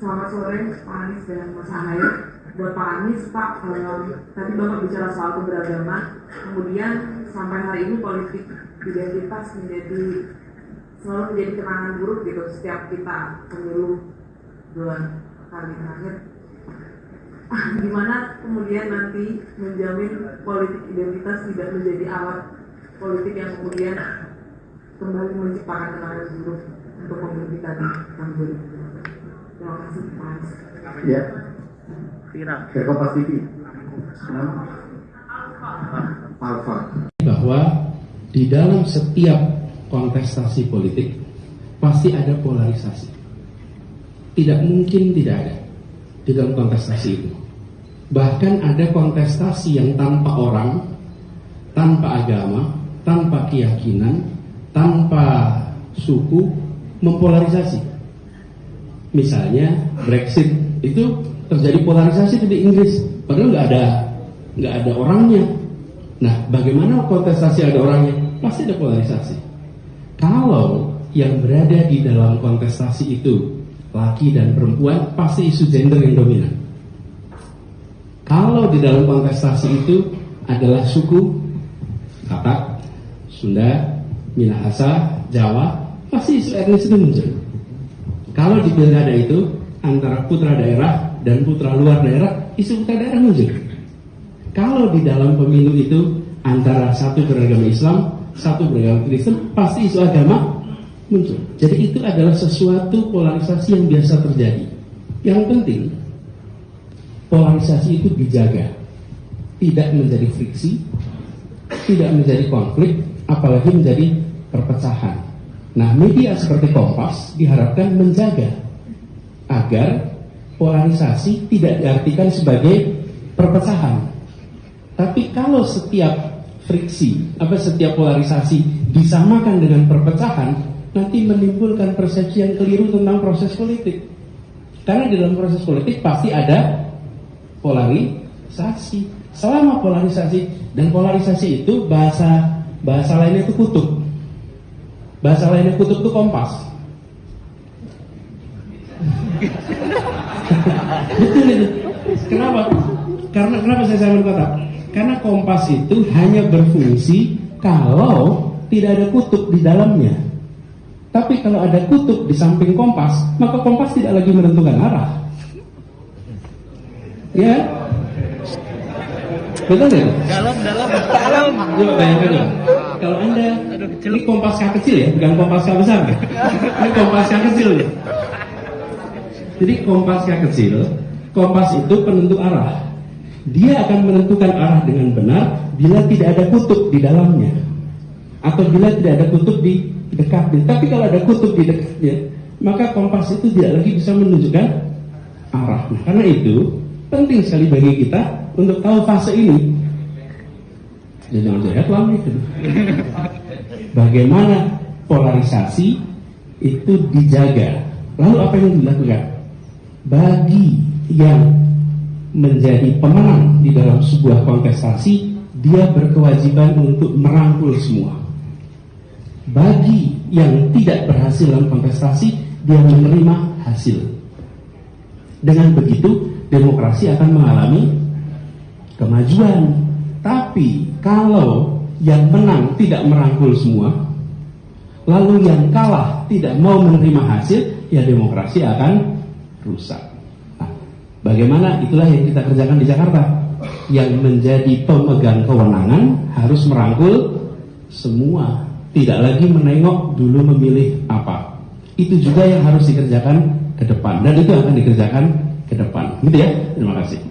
Selamat sore Pak Anies dan Mas Ahaye. Buat Pak Anies, Pak, tadi Bapak bicara soal keberagaman, kemudian sampai hari ini politik identitas selalu menjadi kenangan buruk gitu setiap kita pemilu 2 kali terakhir. Gimana kemudian nanti menjamin politik identitas tidak menjadi alat politik yang kemudian kembali menciptakan kenangan buruk untuk pemilu kita di tahun 2020? Terima kasih, Pak Anies. Ya. Kompas TV. Alfa. Bahwa di dalam setiap kontestasi politik pasti ada polarisasi. Tidak mungkin tidak ada di dalam kontestasi itu. Bahkan ada kontestasi yang tanpa orang, tanpa agama, tanpa keyakinan, tanpa suku, mempolarisasi. Misalnya Brexit itu terjadi polarisasi di Inggris, padahal nggak ada orangnya. Nah, bagaimana kontestasi ada orangnya? Pasti ada polarisasi. Kalau yang berada di dalam kontestasi itu laki dan perempuan, pasti isu gender yang dominan. Kalau di dalam kontestasi itu adalah suku, Batak, Sunda, Minahasa, Jawa, pasti isu etnis itu muncul. Kalau di pilkada itu antara putra daerah dan putra luar daerah, isu putra daerah muncul. Kalau di dalam pemilu itu antara satu beragama Islam, satu beragama Kristen, pasti isu agama muncul. Jadi itu adalah sesuatu polarisasi yang biasa terjadi. Yang penting polarisasi itu dijaga, tidak menjadi friksi, tidak menjadi konflik, apalagi menjadi perpecahan. Nah, media seperti Kompas diharapkan menjaga agar polarisasi tidak diartikan sebagai perpecahan. Tapi kalau setiap friksi, setiap polarisasi disamakan dengan perpecahan, nanti menimbulkan persepsi yang keliru tentang proses politik. Karena di dalam proses politik pasti ada polarisasi. Selama polarisasi, dan polarisasi itu bahasa lainnya itu kutub. Bahasa lainnya kutub itu Kompas. Betul itu. Kenapa? Kenapa saya samakan kotak? Karena Kompas itu hanya berfungsi kalau tidak ada kutub di dalamnya. Tapi kalau ada kutub di samping Kompas, maka Kompas tidak lagi menentukan arah. Ya? Betul ya? Dalam. Coba bayangkan ya. Kalau Anda, ini Kompas K kecil ya, bukan Kompas K besar ya. Ini Kompas K kecil ya. Jadi Kompas K kecil, Kompas itu penentu arah. Dia akan menentukan arah dengan benar bila tidak ada kutub di dalamnya, atau bila tidak ada kutub di dekatnya. Tapi kalau ada kutub di dekatnya, maka Kompas itu tidak lagi bisa menunjukkan arah. Nah, karena itu penting sekali bagi kita untuk tahu fase ini. Jangan lihat lama itu. Bagaimana polarisasi itu dijaga. Lalu apa yang dilakukan? Bagi yang menjadi pemenang di dalam sebuah kontestasi, dia berkewajiban untuk merangkul semua. Bagi yang tidak berhasil dalam kontestasi, dia menerima hasil. Dengan begitu, demokrasi akan mengalami kemajuan. Tapi kalau yang menang tidak merangkul semua, lalu yang kalah tidak mau menerima hasil, ya demokrasi akan rusak. Nah, bagaimana? Itulah yang kita kerjakan di Jakarta. Yang menjadi pemegang kewenangan harus merangkul semua, tidak lagi menengok dulu memilih apa. Itu juga yang harus dikerjakan ke depan, dan itu akan dikerjakan ke depan. Gitu ya. Terima kasih.